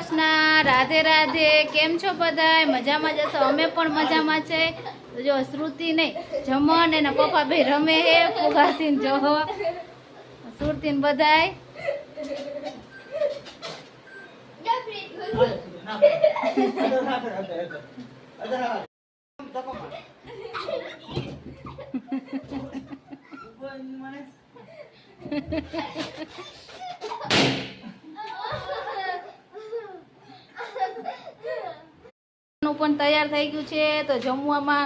કૃષ્ણ, રાધે રાધે। કેમ છો બધાય? મજામાં જશો? અમે પણ મજામાં છે। તો જો શ્રુતિ નહીં, જમન એના પપ્પા બે રમે હે ફુગાતીન જો સુરતીન બધાય। પણ તૈયાર થઈ ગયું છે। તો જમવામાં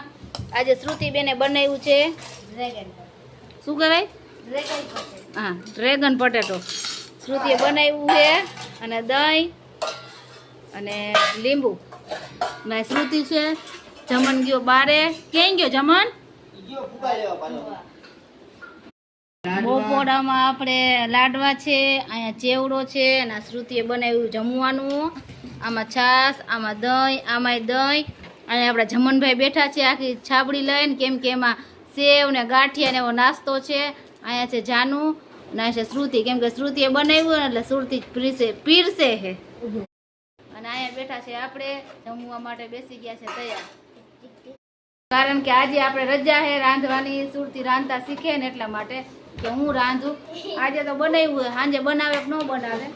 આજે શ્રુતિ બેને બનાવ્યું છે શું કહેવાય? હા, ડ્રેગન પટેટો શ્રુતિએ બનાવ્યું છે અને દહીં અને લીંબુ ને શ્રુતિ છે। જમન ગયો બારે। ક્યાં ગયો જમન? બપોરામાં આપણે લાડવા છે, અહીંયા ચેવડો છે અને શ્રુતિએ બનાવ્યું જમવાનું। આમાં છાશ, આમાં દહીં, આમાંય દહીં અને આપણા જમનભાઈ બેઠા છે આખી છાબડી લઈને, કેમ કે એમાં સેવ ને ગાંઠિયા ને એવો નાસ્તો છે। અહીંયા છે જાનું અને અહીંયા છે શ્રુતિ, કેમ કે શ્રુતિએ બનાવ્યું એટલે શ્રુતિ પીરસે છે। અને અહીંયા બેઠા છે આપણે જમવા માટે બેસી ગયા છે તૈયાર, કારણ કે આજે આપણે રજા છે રાંધવાની। શ્રુતિ રાંધતા શીખે ને એટલા માટે કે હું રાંધું। આજે તો બનાવ્યું, સાંજે બનાવે કે ન બનાવે